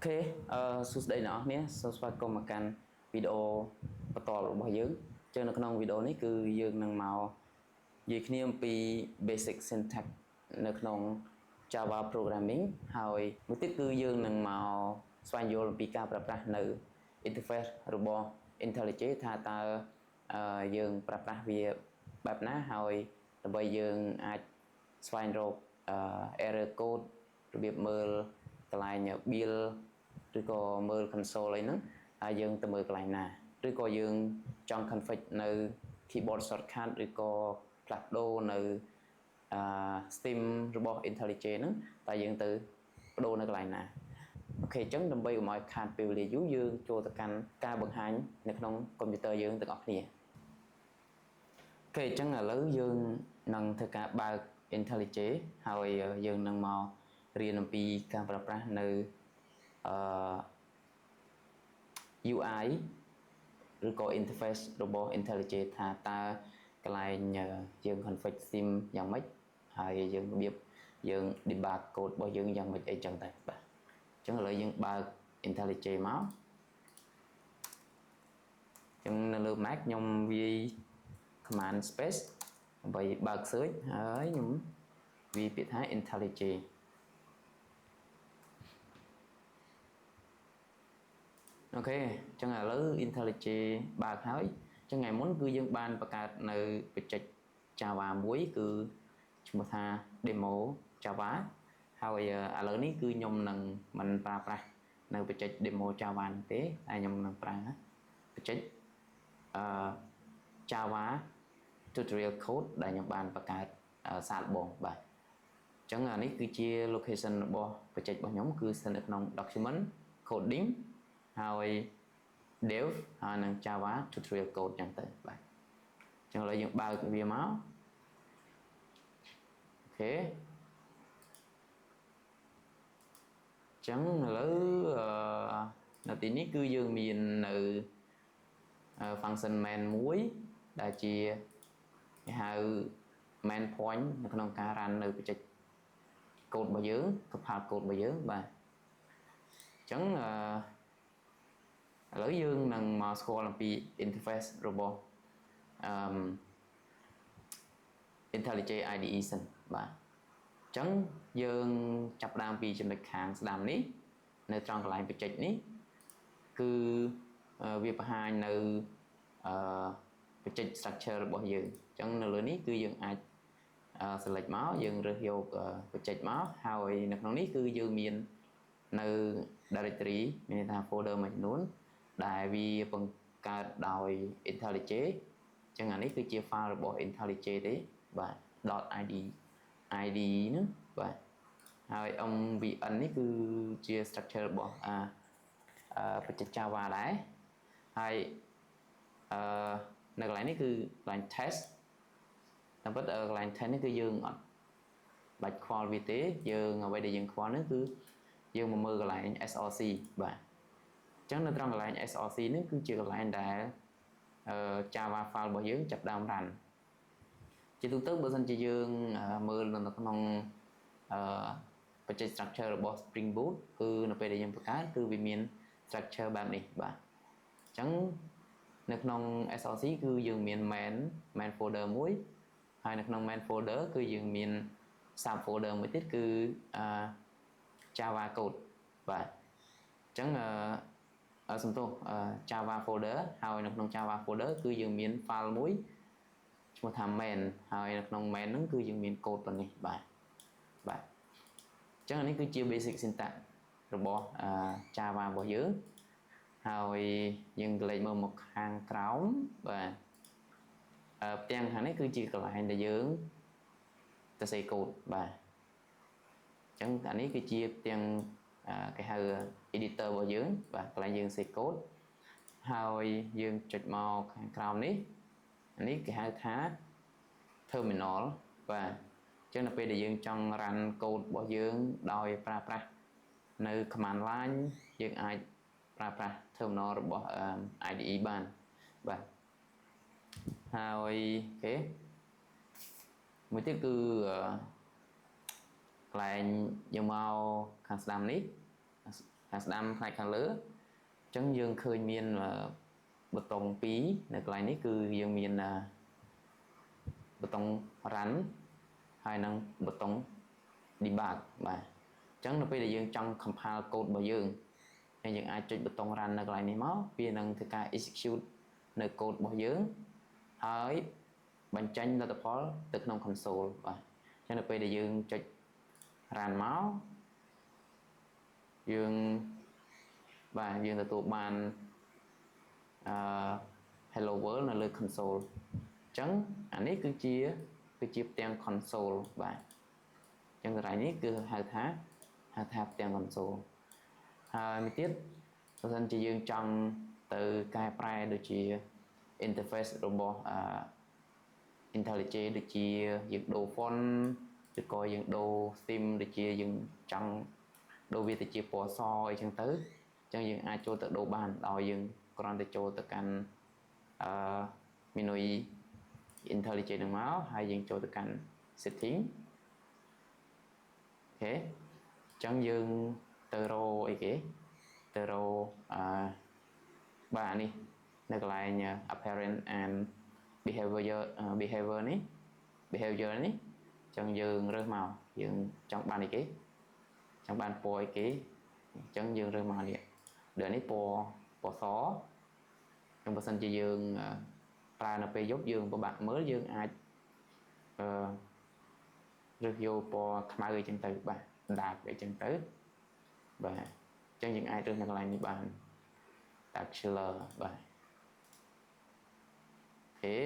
Ok,សួស្តីអ្នកនរគ្នាសូមស្វាគមន៍មកកាន់វីដេអូបន្តរបស់យើងចឹងនៅក្នុងវីដេអូនេះគឺយើងនឹងមកនិយាយគ្នាអំពី basic syntax នៅក្នុង Java programming ហើយមួយទៀតគឺយើងនឹងមកស្វែងយល់អំពីការប្រើប្រាស់នៅ interface របស់ IntelliJ ថាតើយើងប្រើប្រាស់វាបែបណាហើយដើម្បីយើងអាចស្វែងរកerror code របៀបមើលកន្លែង build ឬក៏មើល console អីហ្នឹងហើយយើងទៅមើលកន្លែងណាឬក៏យើងចង់ config នៅ keyboard shortcut ឬក៏ផ្លាស់ប្ដូរនៅSteam របស់ IntelliJ ហ្នឹងតែយើងទៅបដូរនៅកន្លែងណាអូខេអញ្ចឹងដើម្បីកុំឲ្យខាតពេលវេលាយូរយើងចូលទៅកាន់ការបង្ហាញនៅក្នុងកុំព្យូទ័រយើងទាំងអស់គ្នាអូខេអញ្ចឹងឥឡូវយើងនឹងធ្វើការបើក IntelliJ ហើយយើងនឹងមករៀនអំពីការប្រើប្រាស់នៅUI ឬក៏ interface របស់ IntelliJ ថាតើកន្លែងយើង config sim យ៉ាងម៉េចហើយយើងរបៀបយើង debug code របស់យើងយ៉ាងម៉េចអីចឹងតែបាទអញ្ចឹងឥឡូវយើងបើក IntelliJ មកអញ្ចឹងនៅលើ Mac ខ្ញុំវាយ command space ដើម្បីបើក search ហើយខ្ញុំវាយពាក្យថា IntelliJអូខេអញ្ចឹងឥឡូវ IntelliJ បើកហើយអញ្ចឹងថ្ងៃមុនគឺយើងបានបង្កើតនៅបច្ចេក Java មួយគឺឈ្មោះថា demo Java ហើយឥឡូវនេះគឺខ្ញុំនឹងមិនប្រើប្រាស់នៅបច្ចេក demo Java នេះទេតែខ្ញុំនឹងប្រើបច្ចេកJava tutorial code ដែលខ្ញុំបានបង្កើតសាកល្បងបាទអញ្ចឹងនេះគឺជា location របស់បច្ចេករបស់ខ្ញុំគឺស្ថិតនៅក្នុង document coding ហើយ dev ហើយនឹង Java tutorial code ចឹងទៅបាទអញ្ចឹងឥឡូវយើងបើកវាមកអូខេអញ្ចឹងឥឡូវនៅទីនេះគឺយើងមាននៅ function main មួយដែលជាគេហៅ main point នៅក្នុងការ run នៅបច្ចេក code របស់យើង compile code របស់យើងបាទអញ្ចឹងឥឡូវយើងនឹងមកស្គាល់អំពី interface របស់IntelliJ IDE សិនបាទអញ្ចឹងយើងចាប់ផ្ដើមពីចំណុចខាងស្ដាំនេះនៅត្រង់កន្លែងបច្ចេកនេះគឺវាបង្ហាញនៅបច្ចេក structure របស់យើងអញ្ចឹងនៅលើនេះគឺយើងអាច select មកយើងរើសយកបច្ចេកមកហើយនៅក្នុងនេះគឺយើងមាននៅ directory មានន័យថា folder មួយចំនួនដែលវាបង្កើតដោយ IntelliJ អញ្ចឹងអានេះគឺជា file របស់ IntelliJ ទេបាទ .id ហ្នឹងបាទហើយ MVN នេះគឺជា structure របស់បច្ចេក Java ដែរហើយនៅកន្លែងនេះគឺកន្លែង test តាមពិតកន្លែង test នេះគឺយើងអត់បាច់ខ្វល់វាទេយើងអ្វីដែលយើងខ្វល់នោះគឺយើងមកមើលកន្លែង src បាទអញ្ចឹងនៅត្រង់កន្លែង src នេះគឺជាកន្លែងដែលJava file របស់យើងចាប់ដើម run ជាទូទៅបើសិនជាយើងមើលនៅក្នុងបច្ចេក structure របស់ Spring Boot គឺនៅពេលដែលយើងបង្កើតគឺវាមាន structure បែបនេះបាទអញ្ចឹងនៅក្នុង src គឺយើងមាន main folder មួយហើយនៅក្នុង main folder គឺយើងមាន sub folder មួយទៀតគឺ Java code បាទអញ្ចឹងសំទោសJava folder ហើយនៅក្នុង Java folder គឺយើងមាន file មួយឈ្មោះថា main ហើយនៅក្នុង main ហ្នឹងគឺយើងមាន code ប៉ុណ្នេះបាទអញ្ចឹងនេះគឺជា basic syntax របស់Java របស់យើងហើយយើងទៅលេខមើលមកខាងក្រោមបាទផ្ទាំងខាងនេះគឺជាកន្លែងដែលយើងទៅសេកូដបាទអញ្ចឹងអានេះគឺជាផ្ទាំងគេហៅ editor របស់យើងបាទកន្លែងយើងសេកូដហើយយើងចុចមកខាងក្រោមនេះអានេះគេហៅថា terminal បាទអញ្ចឹងនៅពេលដែលយើងចង់ run code របស់យើងដោយប្រើប្រាស់នៅ command line យើងអាចប្រើប្រាស់ terminal របស់ IDE បានបាទហើយអូខេមួយទៀតគឺកន្លែងយើងមកខាងស្ដាំនេះ ខាងស្ដាំផ្នែកខាងលើអញ្ចឹងយើងឃើញមានប៊ូតុង2នៅកន្លែងនេះគឺយើងមានប៊ូតុង run ហើយនឹងប៊ូតុង debug បាទអញ្ចឹងនៅពេលដែលយើងចង់ compile code របស់យើងហើយយើងអាចចុចប៊ូតុង run នៅកន្លែងនេះមកវានឹងធ្វើការ execute នៅ code របស់យើងហើយបញ្ចេញលទ្ធផលទៅក្នុង console បាទអញ្ចឹងនៅពេលដែលយើងចុច run មកយើងបាទយើងទទួលបានhello world នៅលើ console អញ្ចឹងអានេះគឺជាផ្ទាំង console បាទអញ្ចឹងកន្លែងនេះគឺហៅថាផ្ទាំង console ហើយមួយទៀតបើសិនជាយើងចង់ទៅកែប្រែដូចជា interface របស់IntelliJ ដូចជាយើងដូរ font ឬក៏យើងដូរ theme ដូចជាយើងចង់ដូរវាទៅជាពណ៌សអីចឹងទៅអញ្ចឹងយើងអាចចូលទៅដូរបានដោយយើងគ្រាន់តែចូលទៅកាន់menu IntelliJ នឹងមកហើយយើងចូលទៅកាន់ setting អូខេអញ្ចឹងយើងទៅរកអីគេទៅរកបាទនេះនៅកន្លែង apparent and behavior នេះ behavior នេះអញ្ចឹងយើងរើសមកយើងចង់បានអីគេចង់បានពណ៌អីគេអញ្ចឹងយើងរើសមកនេះដូចនេះពណ៌សអញ្ចឹងបើសិនជាយើងប្រើនៅពេលយប់យើងពិបាកមើលយើងអាចរើសយកពណ៌ខ្មៅអីចឹងទៅបាទដាបអីចឹងទៅបាទអញ្ចឹងយើងអាចរើសនៅកន្លែងនេះបាន dark color បាទអូខេ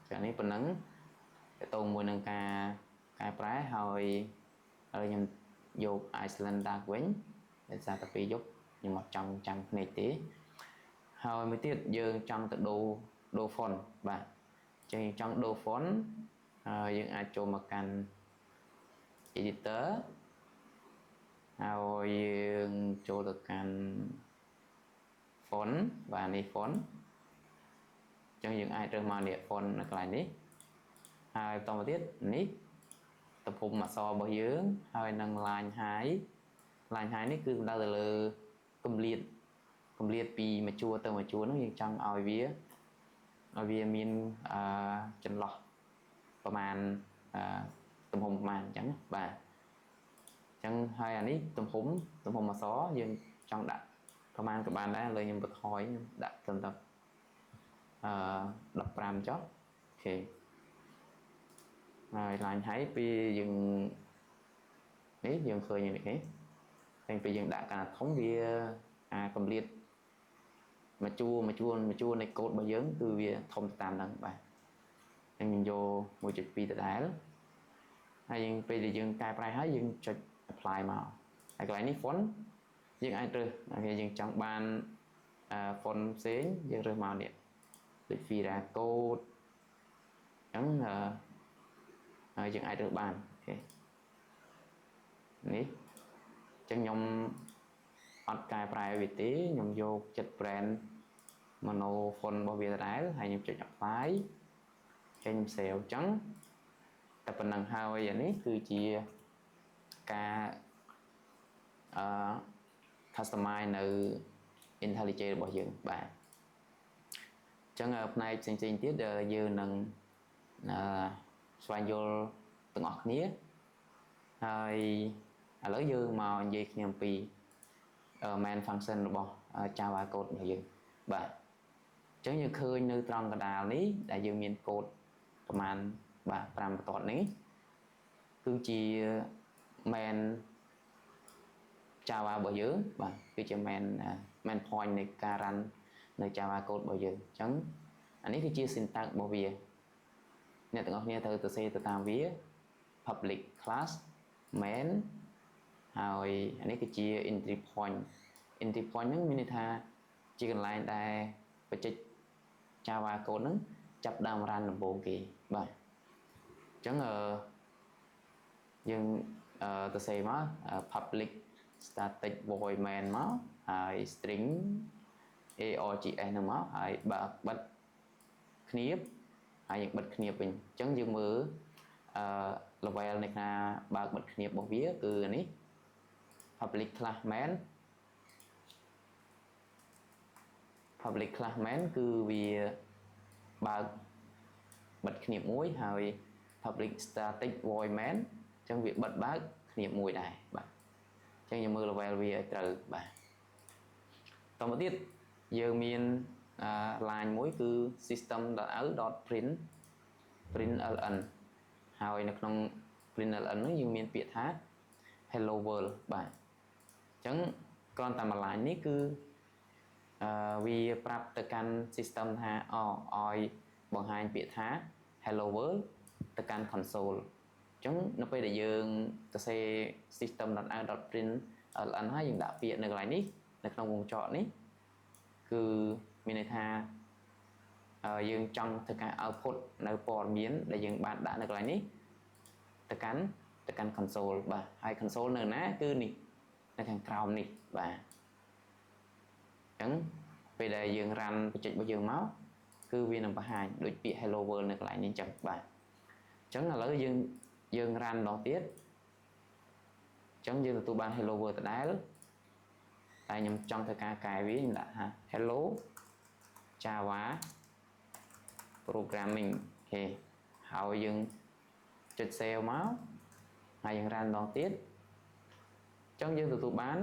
ចានេះប៉ុណ្ណឹងតទៅមួយនឹងការកែប្រែហើយខ្ញុំយក Iceland Dark វិញដោយសារតែពេលយប់ខ្ញុំអត់ចង់ចាំភ្នែកទេហើយមួយទៀតយើងចង់ទៅដូរ font បាទអញ្ចឹងចង់ដូរ font ហើយយើងអាចចូលមកកាន់ editor ហើយយើងចូលទៅកាន់ font បាទនេះ font អញ្ចឹងយើងអាចរើសមកនេះ font នៅកន្លែងនេះហើយបន្តមកទៀតនេះទំហំអក្សររបស់យើងហើយនឹង line high នេះគឺសំដៅទៅលើកម្រិតពីមួយជួរទៅមួយជួរនោះយើងចង់ឲ្យវាមានចន្លោះប្រមាណទំហំប្រមាណអញ្ចឹងបាទអញ្ចឹងហើយអានេះទំហំអក្សរយើងចង់ដាក់ប្រមាណក៏បានដែរឥឡូវខ្ញុំបន្ថយដាក់ត្រឹមតែ15ចុះអូខេហើយ line height ពីយើងនេះយើងឃើញនេះគេតែពេលយើងដាក់កាន់ធំវាកម្រិតមួយជួរនៃកូដរបស់យើងគឺវាធំតាមហ្នឹងបាទខ្ញុំយក 1.2 ដដែលហើយយើងពេលដែលយើងកែប្រែហើយយើងចុច apply មកហើយកន្លែងនេះ font យើងអាចរើសហើយយើងចង់បានfont ផ្សេងយើងរើសមកនេះដូច Vira Code អញ្ចឹងហើយយើងអាចរើសបានអូខេនេះអញ្ចឹងខ្ញុំអត់កែប្រែវាទេខ្ញុំយកចិត្ត brand mono font របស់វាដដែលហើយខ្ញុំចុច apply ហើយខ្ញុំ save អញ្ចឹងតែប៉ុណ្្នឹងហើយអានេះគឺជាការcustomize នៅ IntelliJ របស់យើងបាទអញ្ចឹងផ្នែកផ្សេងៗទៀតយើងនឹងស្វែងយល់ទាំងអស់គ្នាហើយឥឡូវយើងមកនិយាយគ្នាអំពី main function របស់ Java code របស់យើងបាទអញ្ចឹងយើងឃើញនៅត្រង់កណ្ដាលនេះដែលយើងមានកូដប្រមាណបាទ5បន្ទាត់នេះគឺជា main Java របស់យើងបាទគឺជា main point នៃការ run នៅ Java code របស់យើងអញ្ចឹងអានេះគឺជា syntax របស់វាអ្នកទាំងអស់គ្នាត្រូវទៅសេទៅតាមវា public class main ហើយអានេះគឺជា entry point ហ្នឹងមានន័យថាជាកន្លែងដែលបច្ចេក Java code ហ្នឹងចាប់ដើម run ដំបូងគេបាទអញ្ចឹងយើងទៅសេមក public static void main មកហើយ string args ហ្នឹងមកហើយបើបិទគ្នាហើយយើងបិទគ្នាវិញអញ្ចឹងយើងមើលlevel នៃការបើកបិទគ្នារបស់វាគឺនេះ public class main public class main គឺវាបើកបិទគ្នាមួយហើយ public static void main អញ្ចឹងវាបិទបើកគ្នាមួយដែរបាទអញ្ចឹងយើងមើល level វាឲ្យត្រូវបាទតទៅទៀតយើងមានline មួយគឺ system.out.print ln ហើយនៅក្នុង print ln ហ្នឹងយើងមានពាក្យថា hello world បាទអញ្ចឹងគ្រាន់តែមួយ line នេះគឺវាប្រាប់ទៅកាន់ system ថាឲ្យបង្ហាញពាក្យថា hello world ទៅកាន់ console អញ្ចឹងនៅពេលដែលយើងសរសេរ system.out.print ln ហើយយើងដាក់ពាក្យនៅកន្លែងនេះនៅក្នុងវងចរនេះគឺមានន័យថាយើងចង់ធ្វើការ output នៅព័ត៌មានដែលយើងបានដាក់នៅកន្លែងនេះទៅកាន់ console បាទហើយ console នៅណាគឺនេះនៅខាងក្រោមនេះបាទអញ្ចឹងពេលដែលយើង run បច្ចេករបស់យើងមកគឺវានឹងបង្ហាញដូចពាក្យ hello world នៅកន្លែងនេះអញ្ចឹងបាទអញ្ចឹងឥឡូវយើង run ម្ដងទៀតអញ្ចឹងយើងទទួលបាន hello world ដដែលតែខ្ញុំចង់ធ្វើការកែវាខ្ញុំដាក់ថា hello java programming អូខេហើយយើងចុច save មកហើយយើង run ម្ដងទៀតអញ្ចឹងយើងទទួលបាន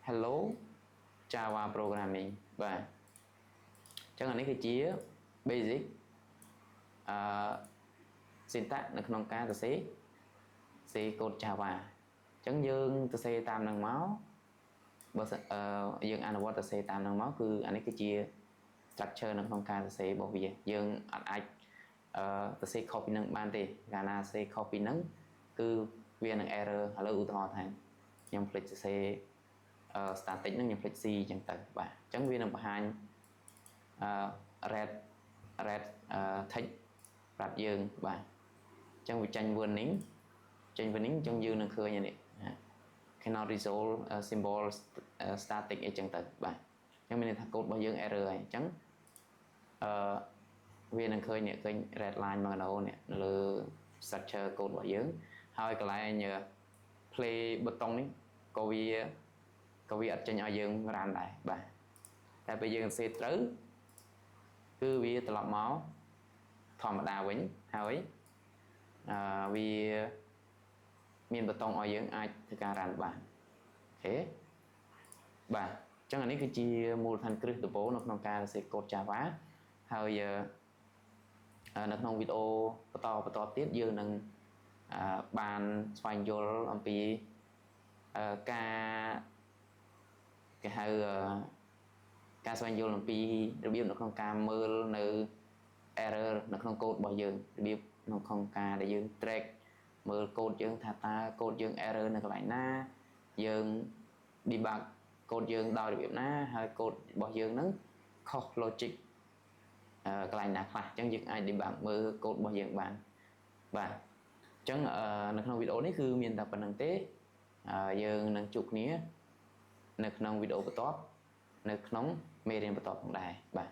hello java programming បាទអញ្ចឹងអានេះគឺជា basic syntax នៅក្នុងការសរសេរ code java អញ្ចឹងយើងសរសេរតាមនឹងមកបើយើងអនុវត្តសរសេរតាមនឹងមកគឺអានេះគឺជា structure នៅក្នុងការសរសេររបស់វាយើងអាចសរសេរ copy នឹងបានទេកាលណាសរសេរ copy នឹងគឺវានឹង error ឥឡូវឧទាហរណ៍ថាខ្ញុំភ្លេចសរសេរ static នឹងខ្ញុំភ្លេច C អញ្ចឹងទៅបាទអញ្ចឹងវានឹងបង្ហាញred text ប្រាប់យើងបាទអញ្ចឹងវាចេញ warning អញ្ចឹងយើងនឹងឃើញនេះ cannot resolve symbol static អីចឹងទៅបាទអញ្ចឹងមានន័យថា code របស់យើង error ហើយអញ្ចឹងវានឹងឃើញ red line មកដល់នេះលើ structure code របស់យើងហើយកន្លែង play button នេះក៏វាអត់ចេញឲ្យយើង run ដែរបាទតែពេលយើងសេត្រូវគឺវាត្រឡប់មកធម្មតាវិញហើយវាមានប៊ូតុងឲ្យយើងអាចធ្វើការ run បានអូខេបាទអញ្ចឹងអានេះគឺជាមូលដ្ឋានគ្រឹះដំបូងនៅក្នុងការសរសេរ code Java ហើយនៅក្នុងវីដេអូបន្តទៀតយើងនឹងបានស្វែងយល់អំពីការស្វែងយល់អំពីរបៀបនៅក្នុងការមើលនៅ error នៅក្នុង code របស់យើងរបៀបនៅក្នុងការដែលយើង track មើល code យើងថាតើ code យើង error នៅកន្លែងណាយើង debug code យើងដោយរបៀបណាហើយ code របស់យើងហ្នឹងខុស logic កន្លែងណាខ្លះអញ្ចឹងយើងអាច debug មើល code របស់យើងបានបាទអញ្ចឹងនៅក្នុងវីដេអូនេះគឺមានតែប៉ុណ្្នឹងទេយើងនឹងជួបគ្នានៅក្នុងវីដេអូបន្ទាប់នៅក្នុងមេរៀនបន្តផងដែរបាទ